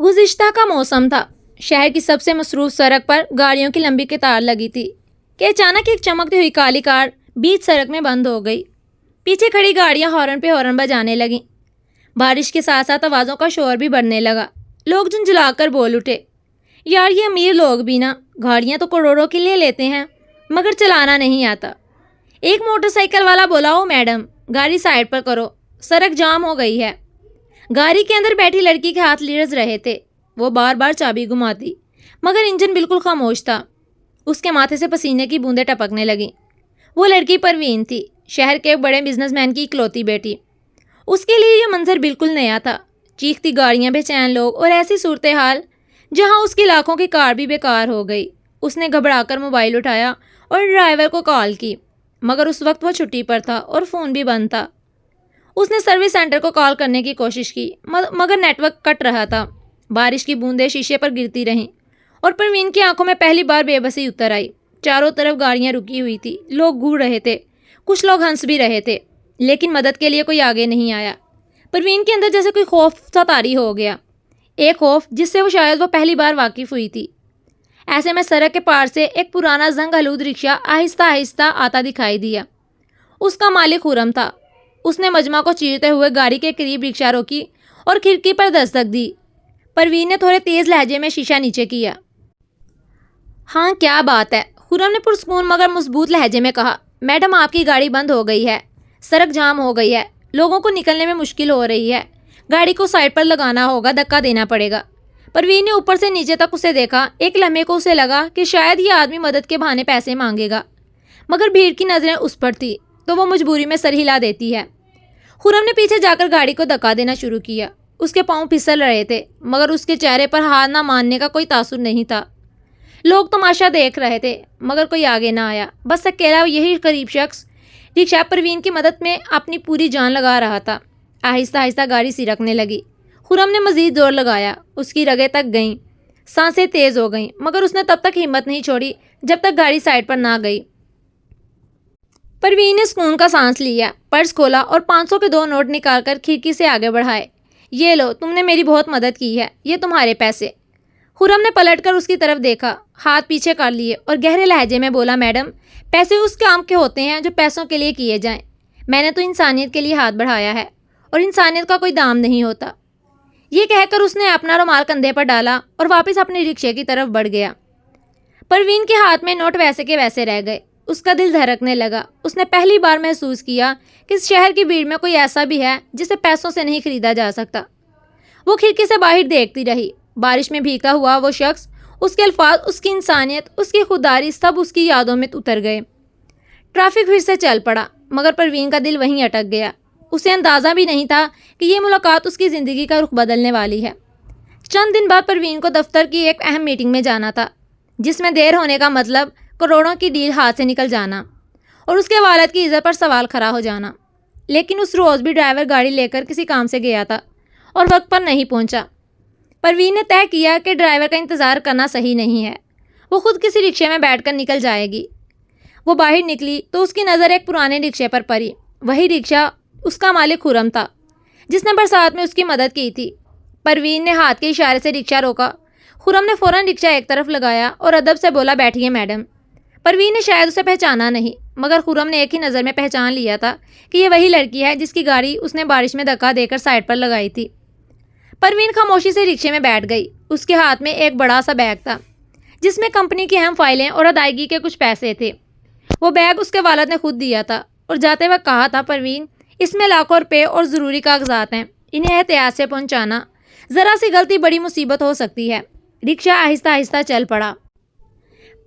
گزشتہ کا موسم تھا۔ شہر کی سب سے مصروف سڑک پر گاڑیوں کی لمبی قطار لگی تھی کہ اچانک ایک چمکتی ہوئی کالی کار بیچ سڑک میں بند ہو گئی۔ پیچھے کھڑی گاڑیاں ہارن پہ ہارن بجانے لگیں۔ بارش کے ساتھ ساتھ آوازوں کا شور بھی بڑھنے لگا۔ لوگ جھنجھلا کر بول اٹھے، یار یہ امیر لوگ بھی نا گاڑیاں تو کروڑوں کی لے لیتے ہیں مگر چلانا نہیں آتا۔ ایک موٹر سائیکل والا بولا، او میڈم گاڑی سائڈ پر کرو، سڑک جام ہو گئی ہے۔ گاڑی کے اندر بیٹھی لڑکی کے ہاتھ لرز رہے تھے۔ وہ بار بار چابی گھماتی مگر انجن بالکل خاموش تھا۔ اس کے ماتھے سے پسینے کی بوندیں ٹپکنے لگیں۔ وہ لڑکی پروین تھی، شہر کے ایک بڑے بزنس مین کی اکلوتی بیٹی۔ اس کے لیے یہ منظر بالکل نیا تھا۔ چیختی گاڑیاں، بے چین لوگ اور ایسی صورتحال جہاں اس کی لاکھوں کی کار بھی بیکار ہو گئی۔ اس نے گھبرا کر موبائل اٹھایا اور ڈرائیور کو کال کی مگر اس وقت وہ چھٹی پر تھا اور فون بھی بند تھا۔ اس نے سروس سینٹر کو کال کرنے کی کوشش کی مگر نیٹ ورک کٹ رہا تھا۔ بارش کی بوندیں شیشے پر گرتی رہیں اور پروین کی آنکھوں میں پہلی بار بے بسی اتر آئی۔ چاروں طرف گاڑیاں رکی ہوئی تھی، لوگ گھور رہے تھے، کچھ لوگ ہنس بھی رہے تھے لیکن مدد کے لیے کوئی آگے نہیں آیا۔ پروین کے اندر جیسے کوئی خوف سا طاری ہو گیا، ایک خوف جس سے شاید وہ پہلی بار واقف ہوئی تھی۔ ایسے میں سڑک کے پار سے ایک پرانا زنگ آلود رکشہ آہستہ آہستہ آتا دکھائی دیا۔ اس کا مالک خرم تھا۔ اس نے مجمع کو چیرتے ہوئے گاڑی کے قریب رکشہ روکی اور کھڑکی پر دستک دی۔ پروین نے تھوڑے تیز لہجے میں شیشہ نیچے کیا۔ ہاں کیا بات ہے؟ خرم نے پرسکون مگر مضبوط لہجے میں کہا، میڈم آپ کی گاڑی بند ہو گئی ہے، سڑک جام ہو گئی ہے، لوگوں کو نکلنے میں مشکل ہو رہی ہے، گاڑی کو سائڈ پر لگانا ہوگا، دھکا دینا پڑے گا۔ پروین نے اوپر سے نیچے تک اسے دیکھا۔ ایک لمحے کو اسے لگا کہ شاید یہ آدمی مدد کے بہانے پیسے مانگے گا مگر بھیڑ کی نظریں اس پر تھی تو وہ مجبوری میں سر ہلا دیتی ہے۔ خرم نے پیچھے جا کر گاڑی کو دھکا دینا شروع کیا۔ اس کے پاؤں پھسل رہے تھے مگر اس کے چہرے پر ہار نہ ماننے کا کوئی تاثر نہیں تھا۔ لوگ تماشا دیکھ رہے تھے مگر کوئی آگے نہ آیا۔ بس اکیلا یہی غریب شخص رکشہ پروین کی مدد میں اپنی پوری جان لگا رہا تھا۔ آہستہ آہستہ گاڑی سرکنے لگی۔ خرم نے مزید زور لگایا، اس کی رگیں تک گئیں، سانسیں تیز ہو گئیں مگر اس نے تب تک ہمت نہیں چھوڑی جب تک گاڑی سائڈ پر نہ گئی۔ پروین نے سکون کا سانس لیا، پرس کھولا اور 500 کے 2 نوٹ نکال کر کھڑکی سے آگے بڑھائے۔ یہ لو، تم نے میری بہت مدد کی ہے، یہ تمہارے پیسے۔ خرم نے پلٹ کر اس کی طرف دیکھا، ہاتھ پیچھے کر لیے اور گہرے لہجے میں بولا، میڈم پیسے اس کام کے ہوتے ہیں جو پیسوں کے لیے کیے جائیں۔ میں نے تو انسانیت کے لیے ہاتھ بڑھایا ہے اور انسانیت کا کوئی دام نہیں ہوتا۔ یہ کہہ کر اس نے اپنا رومال کندھے پر ڈالا اور واپس اپنے رکشے کی طرف بڑھ گیا۔ پروین کے ہاتھ میں نوٹ ویسے کے ویسے رہ گئے۔ اس کا دل دھڑکنے لگا۔ اس نے پہلی بار محسوس کیا کہ اس شہر کی بھیڑ میں کوئی ایسا بھی ہے جسے پیسوں سے نہیں خریدا جا سکتا۔ وہ کھڑکی سے باہر دیکھتی رہی۔ بارش میں بھیگتا ہوا وہ شخص، اس کے الفاظ، اس کی انسانیت، اس کی خودداری، سب اس کی یادوں میں اتر گئے۔ ٹریفک پھر سے چل پڑا مگر پروین کا دل وہیں اٹک گیا۔ اسے اندازہ بھی نہیں تھا کہ یہ ملاقات اس کی زندگی کا رخ بدلنے والی ہے۔ چند دن بعد پروین کو دفتر کی ایک اہم میٹنگ میں جانا تھا جس میں دیر ہونے کا مطلب کروڑوں کی ڈیل ہاتھ سے نکل جانا اور اس کے والد کی عزت پر سوال کھڑا ہو جانا۔ لیکن اس روز بھی ڈرائیور گاڑی لے کر کسی کام سے گیا تھا اور وقت پر نہیں پہنچا۔ پروین نے طے کیا کہ ڈرائیور کا انتظار کرنا صحیح نہیں ہے، وہ خود کسی رکشے میں بیٹھ کر نکل جائے گی۔ وہ باہر نکلی تو اس کی نظر ایک پرانے رکشے پر پڑی۔ وہی رکشہ اس کا مالک خرم تھا جس نے برسات میں اس کی مدد کی تھی۔ پروین نے ہاتھ کے اشارے سے رکشہ روکا۔ خرم نے فوراً رکشہ ایک طرف لگایا اور ادب سے بولا، بیٹھیے میڈم۔ پروین نے شاید اسے پہچانا نہیں مگر خرم نے ایک ہی نظر میں پہچان لیا تھا کہ یہ وہی لڑکی ہے جس کی گاڑی اس نے بارش میں دھکا دے کر سائڈ پر لگائی تھی۔ پروین خاموشی سے رکشے میں بیٹھ گئی۔ اس کے ہاتھ میں ایک بڑا سا بیگ تھا جس میں کمپنی کی اہم فائلیں اور ادائیگی کے کچھ پیسے تھے۔ وہ بیگ اس کے والد نے خود دیا تھا اور جاتے وقت کہا تھا، پروین اس میں لاکھوں روپے اور ضروری کاغذات ہیں، انہیں احتیاط سے پہنچانا، ذرا سی غلطی بڑی مصیبت ہو سکتی ہے۔ رکشہ آہستہ آہستہ چل پڑا۔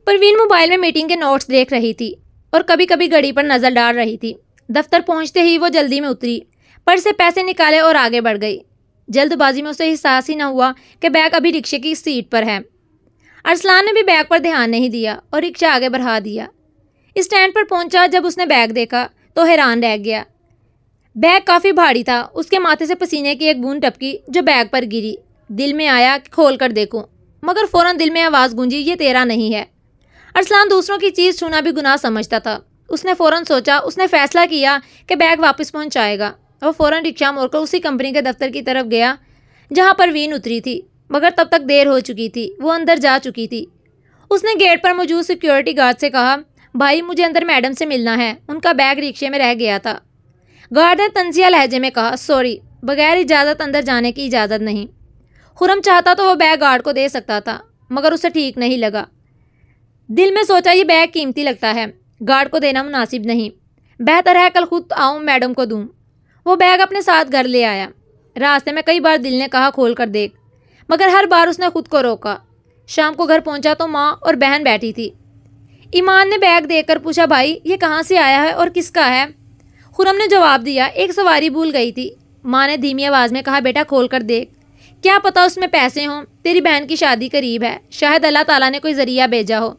پروین موبائل میں میٹنگ کے نوٹس دیکھ رہی تھی اور کبھی کبھی گھڑی پر نظر ڈال رہی تھی۔ دفتر پہنچتے ہی وہ جلدی میں اتری، پرس سے پیسے نکالے اور آگے بڑھ گئی۔ جلد بازی میں اسے احساس ہی نہ ہوا کہ بیگ ابھی رکشے کی سیٹ پر ہے۔ ارسلان نے بھی بیگ پر دھیان نہیں دیا اور رکشہ آگے بڑھا دیا۔ اسٹینڈ پر پہنچا۔ جب اس نے بیگ دیکھا تو حیران رہ گیا۔ بیگ کافی بھاری تھا۔ اس کے ماتھے سے پسینے کی ایک بوند ٹپکی جو بیگ پر گری۔ دل میں آیا کہ کھول کر دیکھوں مگر فوراً دل میں آواز گونجی، یہ تیرا نہیں ہے۔ ارسلان دوسروں کی چیز چھونا بھی گناہ سمجھتا تھا۔ اس نے فوراً سوچا، اس نے فیصلہ کیا کہ بیگ واپس پہنچائے گا۔ وہ فوراً رکشہ موڑ کر اسی کمپنی کے دفتر کی طرف گیا جہاں پروین اتری تھی۔ مگر تب تک دیر ہو چکی تھی، وہ اندر جا چکی تھی۔ اس نے گیٹ پر موجود سیکیورٹی گارڈ سے کہا، بھائی مجھے اندر میڈم سے ملنا ہے، ان کا بیگ رکشے میں رہ گیا تھا۔ گارڈ نے طنزیہ لہجے میں کہا، سوری، بغیر اجازت اندر جانے کی اجازت نہیں۔ خرم چاہتا تو وہ بیگ گارڈ کو دے سکتا تھا، مگر اسے ٹھیک نہیں لگا۔ دل میں سوچا یہ بیگ قیمتی لگتا ہے، گارڈ کو دینا مناسب نہیں، بہتر ہے کل خود آؤں میڈم کو دوں۔ وہ بیگ اپنے ساتھ گھر لے آیا۔ راستے میں کئی بار دل نے کہا کھول کر دیکھ، مگر ہر بار اس نے خود کو روکا۔ شام کو گھر پہنچا تو ماں اور بہن بیٹھی تھی۔ ایمان نے بیگ دیکھ کر پوچھا، بھائی یہ کہاں سے آیا ہے اور کس کا ہے؟ خرم نے جواب دیا، ایک سواری بھول گئی تھی۔ ماں نے دھیمی آواز میں کہا، بیٹا کھول کر دیکھ، کیا پتا اس میں پیسے ہوں، تیری بہن کی شادی قریب ہے، شاید اللہ تعالیٰ نے کوئی ذریعہ بھیجا ہو۔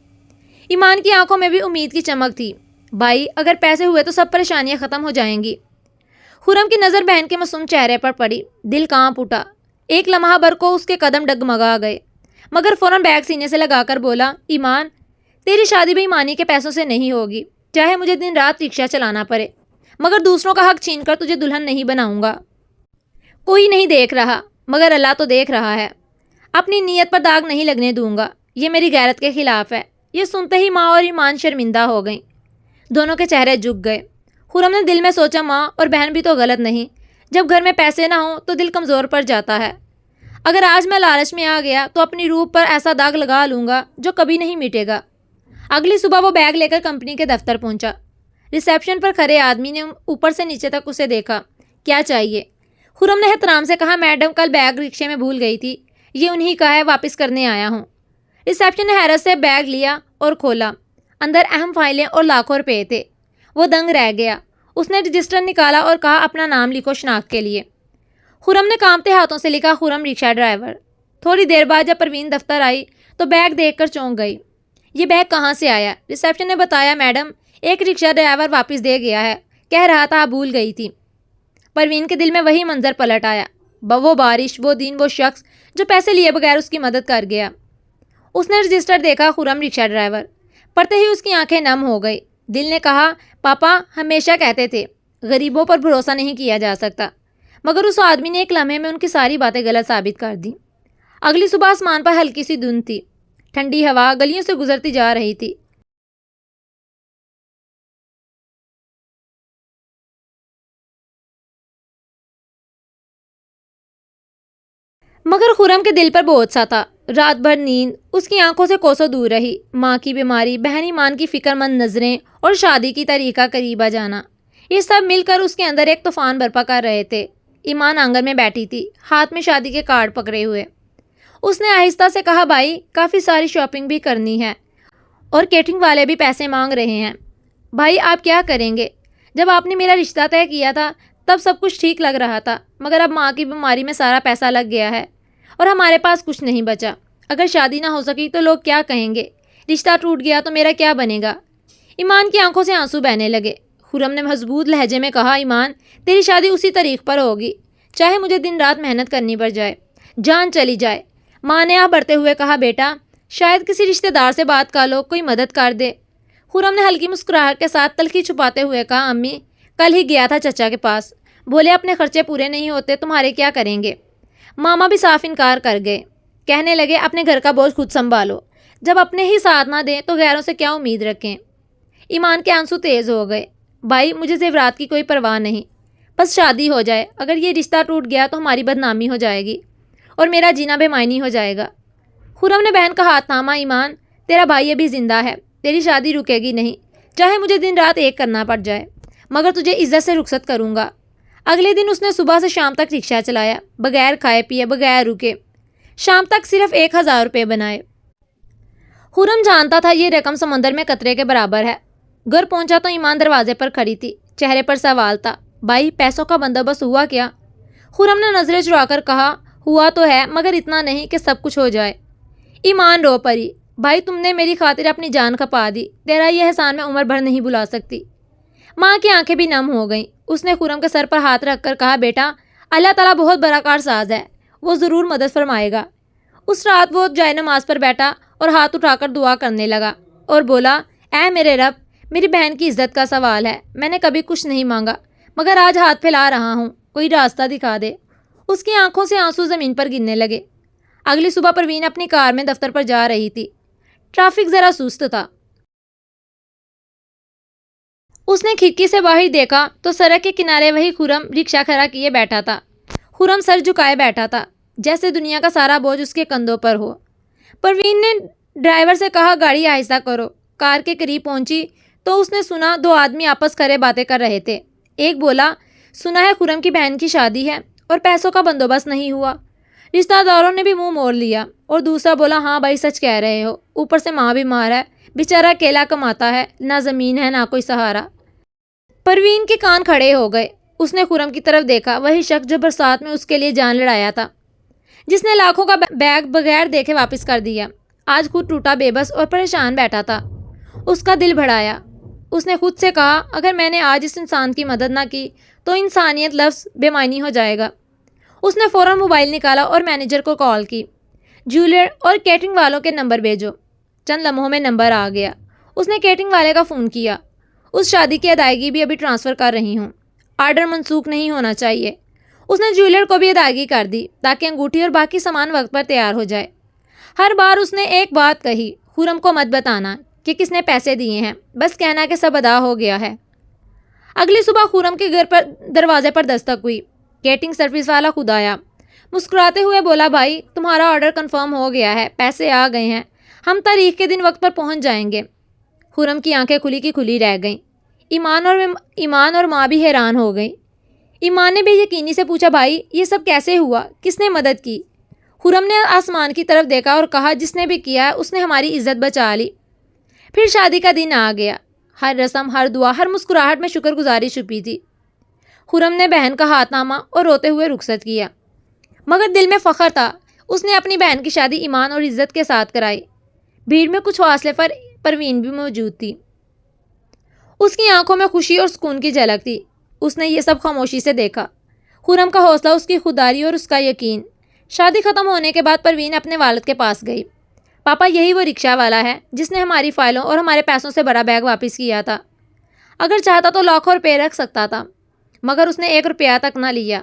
ایمان کی آنکھوں میں بھی امید کی چمک تھی۔ بھائی اگر پیسے ہوئے تو سب پریشانیاں ختم ہو جائیں گی۔ خرم کی نظر بہن کے معصوم چہرے پر پڑی، دل کانپ اٹھا۔ ایک لمحہ بھر کو اس کے قدم ڈگمگا گئے، مگر فوراً بیگ سینے سے لگا کر بولا، ایمان تیری شادی بے ایمانی کے پیسوں سے نہیں ہوگی، چاہے مجھے دن رات رکشہ چلانا پڑے، مگر دوسروں کا حق چھین کر تجھے دلہن نہیں بناؤں گا۔ کوئی نہیں دیکھ رہا، مگر اللہ تو دیکھ رہا ہے، اپنی نیت پر داغ نہیں لگنے دوں گا، یہ میری غیرت کے خلاف ہے۔ یہ سنتے ہی ماں اور ایمان شرمندہ ہو گئیں، دونوں کے چہرے جھک گئے۔ خرم نے دل میں سوچا، ماں اور بہن بھی تو غلط نہیں، جب گھر میں پیسے نہ ہوں تو دل کمزور پڑ جاتا ہے۔ اگر آج میں لالچ میں آ گیا تو اپنی روح پر ایسا داغ لگا لوں گا جو کبھی نہیں مٹے گا۔ اگلی صبح وہ بیگ لے کر کمپنی کے دفتر پہنچا۔ ریسیپشن پر کھڑے آدمی نے اوپر سے نیچے تک اسے دیکھا۔ کیا چاہیے؟ خرم نے احترام سے کہا، میڈم کل بیگ رکشے میں بھول گئی تھی، یہ انہی کا ہے، واپس کرنے آیا ہوں۔ ریسیپشن نے حیرت سے بیگ لیا اور کھولا۔ اندر اہم فائلیں اور لاکھوں روپے تھے۔ وہ دنگ رہ گیا۔ اس نے رجسٹر نکالا اور کہا، اپنا نام لکھو شناخت کے لیے۔ خرم نے کانپتے ہاتھوں سے لکھا، خرم رکشہ ڈرائیور۔ تھوڑی دیر بعد جب پروین دفتر آئی تو بیگ دیکھ کر چونک گئی۔ یہ بیگ کہاں سے آیا؟ ریسیپشن نے بتایا، میڈم ایک رکشہ ڈرائیور واپس دے گیا ہے، کہہ رہا تھا آپ بھول گئی تھی۔ پروین کے دل میں وہی منظر پلٹ آیا، وہ بارش، وہ دن، وہ شخص جو پیسے لیے بغیر اس کی مدد کر گیا۔ اس نے رجسٹر دیکھا، خرم رکشہ ڈرائیور۔ پڑھتے ہی اس کی آنکھیں نم ہو گئی۔ دل نے کہا، پاپا ہمیشہ کہتے تھے غریبوں پر بھروسہ نہیں کیا جا سکتا، مگر اس آدمی نے ایک لمحے میں ان کی ساری باتیں غلط ثابت کر دیں۔ اگلی صبح آسمان پر ہلکی سی دھند تھی، ٹھنڈی ہوا گلیوں سے گزرتی جا رہی تھی۔ مگر خرم کے دل پر بوجھ سا تھا۔ رات بھر نیند اس کی آنکھوں سے کوسوں دور رہی۔ ماں کی بیماری، بہن ایمان کی فکر مند نظریں اور شادی کی تاریخ کا قریب آ جانا، یہ سب مل کر اس کے اندر ایک طوفان برپا کر رہے تھے۔ ایمان آنگن میں بیٹھی تھی، ہاتھ میں شادی کے کارڈ پکڑے ہوئے۔ اس نے آہستہ سے کہا، بھائی کافی ساری شاپنگ بھی کرنی ہے اور کیٹرنگ والے بھی پیسے مانگ رہے ہیں۔ بھائی آپ کیا کریں گے؟ جب آپ نے میرا رشتہ طے کیا تھا تب سب کچھ ٹھیک لگ رہا تھا، مگر اب ماں کی بیماری میں سارا پیسہ لگ گیا ہے اور ہمارے پاس کچھ نہیں بچا۔ اگر شادی نہ ہو سکی تو لوگ کیا کہیں گے؟ رشتہ ٹوٹ گیا تو میرا کیا بنے گا؟ ایمان کی آنکھوں سے آنسو بہنے لگے۔ خرم نے مضبوط لہجے میں کہا، ایمان تیری شادی اسی تاریخ پر ہوگی، چاہے مجھے دن رات محنت کرنی پڑ جائے، جان چلی جائے۔ ماں نے بڑھتے ہوئے کہا، بیٹا شاید کسی رشتہ دار سے بات کر لو، کوئی مدد کر دے۔ خرم نے ہلکی مسکراہٹ کے ساتھ تلخی چھپاتے ہوئے کہا، امی کل ہی گیا تھا چچا کے پاس، بولے اپنے خرچے پورے نہیں ہوتے تمہارے کیا کریں گے۔ ماما بھی صاف انکار کر گئے، کہنے لگے اپنے گھر کا بوجھ خود سنبھالو، جب اپنے ہی ساتھ نہ دیں تو غیروں سے کیا امید رکھیں۔ ایمان کے آنسو تیز ہو گئے۔ بھائی مجھے زیورات کی کوئی پرواہ نہیں، بس شادی ہو جائے، اگر یہ رشتہ ٹوٹ گیا تو ہماری بدنامی ہو جائے گی اور میرا جینا بے معنی ہو جائے گا۔ خرم نے بہن کا ہاتھ تھاما، ایمان تیرا بھائی ابھی زندہ ہے، تیری شادی رکے گی نہیں، چاہے مجھے دن رات ایک کرنا پڑ جائے، مگر تجھے عزت سے رخصت کروں گا۔ اگلے دن اس نے صبح سے شام تک رکشہ چلایا، بغیر کھائے پیے، بغیر رکے، شام تک صرف 1000 روپے بنائے۔ خرم جانتا تھا یہ رقم سمندر میں قطرے کے برابر ہے۔ گھر پہنچا تو ایمان دروازے پر کھڑی تھی، چہرے پر سوال تھا، بھائی پیسوں کا بندوبست ہوا کیا؟ خرم نے نظریں چرا کر کہا، ہوا تو ہے مگر اتنا نہیں کہ سب کچھ ہو جائے۔ ایمان رو پڑی، بھائی تم نے میری خاطر اپنی جان کھپا دی، تیرا یہ احسان میں عمر بھر نہیں بھلا سکتی۔ ماں کی آنکھیں بھی نم ہو گئیں۔ اس نے خرم کے سر پر ہاتھ رکھ کر کہا، بیٹا اللہ تعالیٰ بہت بڑا کار ساز ہے، وہ ضرور مدد فرمائے گا۔ اس رات وہ جائے نماز پر بیٹھا اور ہاتھ اٹھا کر دعا کرنے لگا اور بولا، اے میرے رب، میری بہن کی عزت کا سوال ہے، میں نے کبھی کچھ نہیں مانگا مگر آج ہاتھ پھیلا رہا ہوں، کوئی راستہ دکھا دے۔ اس کی آنکھوں سے آنسو زمین پر گرنے لگے۔ اگلی صبح پروین اپنی کار میں دفتر پر جا رہی تھی۔ ٹریفک ذرا سست تھا۔ اس نے کھڑکی سے باہر دیکھا تو سڑک کے کنارے وہی خرم رکشہ کھڑا کیے بیٹھا تھا۔ خرم سر جھکائے بیٹھا تھا جیسے دنیا کا سارا بوجھ اس کے کندھوں پر ہو۔ پروین نے ڈرائیور سے کہا گاڑی آہستہ کرو۔ کار کے قریب پہنچی تو اس نے سنا دو آدمی آپس کھڑے باتیں کر رہے تھے۔ ایک بولا، سنا ہے خرم کی بہن کی شادی ہے اور پیسوں کا بندوبست نہیں ہوا، رشتہ داروں نے بھی منہ موڑ لیا۔ اور دوسرا بولا، ہاں بھائی سچ کہہ رہے ہو، اوپر سے ماں بیمار ہے، بیچارہ اکیلا کماتا ہے، نہ زمین ہے نہ کوئی سہارا۔ پروین کے کان کھڑے ہو گئے۔ اس نے خرم کی طرف دیکھا، وہی شخص جو برسات میں اس کے لیے جان لڑایا تھا، جس نے لاکھوں کا بیگ بغیر دیکھے واپس کر دیا، آج خود ٹوٹا بے بس اور پریشان بیٹھا تھا۔ اس کا دل بھرایا۔ اس نے خود سے کہا، اگر میں نے آج اس انسان کی مدد نہ کی تو انسانیت لفظ بے معنی ہو جائے گا۔ اس نے فوراً موبائل نکالا اور مینیجر کو کال کی، جیولر اور کیٹرنگ والوں کے نمبر بھیجو۔ چند لمحوں میں نمبر آ گیا۔ اس نے کیٹرنگ والے کا فون کیا، اس شادی کی ادائیگی بھی ابھی ٹرانسفر کر رہی ہوں، آرڈر منسوخ نہیں ہونا چاہیے۔ اس نے جیولر کو بھی ادائیگی کر دی تاکہ انگوٹھی اور باقی سامان وقت پر تیار ہو جائے۔ ہر بار اس نے ایک بات کہی، خرم کو مت بتانا کہ کس نے پیسے دیے ہیں، بس کہنا کہ سب ادا ہو گیا ہے۔ اگلی صبح خرم کے گھر پر دروازے پر دستک ہوئی۔ کیٹرنگ سروس والا خود آیا، مسکراتے ہوئے بولا، بھائی تمہارا آرڈر کنفرم ہو گیا ہے، پیسے آ گئے ہیں، ہم تاریخ کے دن وقت پر پہنچ جائیں گے۔ خرم کی آنکھیں کھلی کی کھلی رہ گئیں۔ ایمان اور ماں بھی حیران ہو گئی۔ ایمان نے بے یقینی سے پوچھا، بھائی یہ سب کیسے ہوا، کس نے مدد کی؟ خرم نے آسمان کی طرف دیکھا اور کہا، جس نے بھی کیا ہے اس نے ہماری عزت بچا لی۔ پھر شادی کا دن آ گیا۔ ہر رسم، ہر دعا، ہر مسکراہٹ میں شکر گزاری چھپی تھی۔ خرم نے بہن کا ہاتھ تھاما اور روتے ہوئے رخصت کیا، مگر دل میں فخر تھا۔ اس نے اپنی بہن کی شادی ایمان اور عزت کے ساتھ کرائی۔ بھیڑ میں کچھ فاصلے پر پروین بھی موجود تھی۔ اس کی آنکھوں میں خوشی اور سکون کی جھلک تھی۔ اس نے یہ سب خاموشی سے دیکھا، خرم کا حوصلہ، اس کی خودداری اور اس کا یقین۔ شادی ختم ہونے کے بعد پروین اپنے والد کے پاس گئی۔ پاپا، یہی وہ رکشہ والا ہے جس نے ہماری فائلوں اور ہمارے پیسوں سے بڑا بیگ واپس کیا تھا۔ اگر چاہتا تو لاکھوں روپے رکھ سکتا تھا، مگر اس نے 1 روپیہ تک نہ لیا۔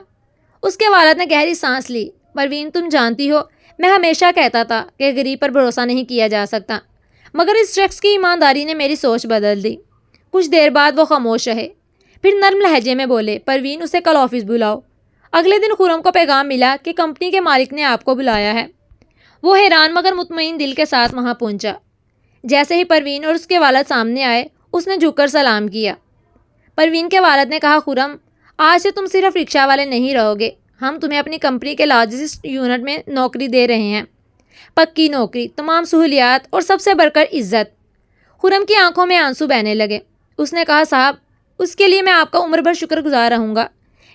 اس کے والد نے گہری سانس لی۔ پروین، تم جانتی ہو، میں ہمیشہ کہتا تھا کہ غریب پر بھروسہ نہیں کیا جا سکتا، مگر اس شخص کی ایمانداری نے میری سوچ بدل دی۔ کچھ دیر بعد وہ خاموش رہے، پھر نرم لہجے میں بولے، پروین اسے کل آفس بلاؤ۔ اگلے دن خرم کو پیغام ملا کہ کمپنی کے مالک نے آپ کو بلایا ہے۔ وہ حیران مگر مطمئن دل کے ساتھ وہاں پہنچا۔ جیسے ہی پروین اور اس کے والد سامنے آئے، اس نے جھک کر سلام کیا۔ پروین کے والد نے کہا، خرم، آج سے تم صرف رکشہ والے نہیں رہو گے، ہم تمہیں اپنی کمپنی کے لارجسٹ یونٹ میں نوکری دے رہے ہیں، پکی نوکری، تمام سہولیات اور سب سے بڑھ کر عزت۔ خرم کی آنکھوں میں آنسو بہنے لگے۔ اس نے کہا، صاحب، اس کے لیے میں آپ کا عمر بھر شکر گزار رہوں گا۔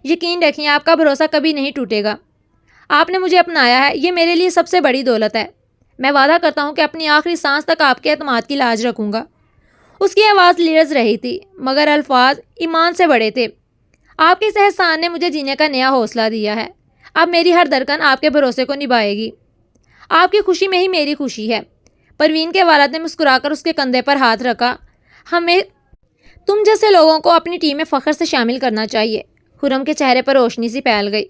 یقین رکھیں، آپ کا بھروسہ کبھی نہیں ٹوٹے گا۔ آپ نے مجھے اپنایا ہے، یہ میرے لیے سب سے بڑی دولت ہے۔ میں وعدہ کرتا ہوں کہ اپنی آخری سانس تک آپ کے اعتماد کی لاج رکھوں گا۔ اس کی آواز لرز رہی تھی، مگر الفاظ ایمان سے بڑے تھے۔ آپ کے اس احسان نے مجھے جینے کا نیا حوصلہ دیا ہے۔ اب میری ہر دھڑکن آپ کے بھروسے کو نبھائے گی۔ آپ کی خوشی میں ہی میری خوشی ہے۔ پروین کے والد نے مسکرا کر اس کے کندھے پر ہاتھ رکھا۔ ہمیں تم جیسے لوگوں کو اپنی ٹیم میں فخر سے شامل کرنا چاہیے۔ خرم کے چہرے پر روشنی سی پھیل گئی۔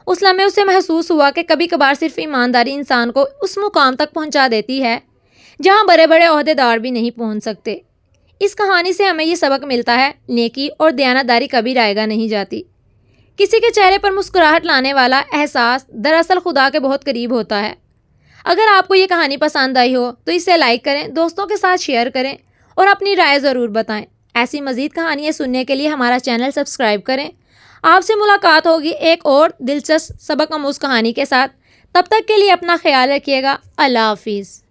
اس لمحے اسے محسوس ہوا کہ کبھی کبھار صرف ایمانداری انسان کو اس مقام تک پہنچا دیتی ہے جہاں بڑے بڑے عہدے دار بھی نہیں پہنچ سکتے۔ اس کہانی سے ہمیں یہ سبق ملتا ہے، نیکی اور دیانتداری کبھی رائے گا نہیں جاتی۔ کسی کے چہرے پر مسکراہٹ لانے والا احساس دراصل خدا کے بہت قریب ہوتا ہے۔ اگر آپ کو یہ کہانی پسند آئی ہو تو اسے لائک کریں، دوستوں کے ساتھ شیئر کریں اور اپنی رائے ضرور بتائیں۔ ایسی مزید کہانیاں سننے کے لیے ہمارا چینل سبسکرائب کریں۔ آپ سے ملاقات ہوگی ایک اور دلچسپ سبق آموز کہانی کے ساتھ۔ تب تک کے لیے اپنا خیال رکھیے گا۔ اللہ حافظ۔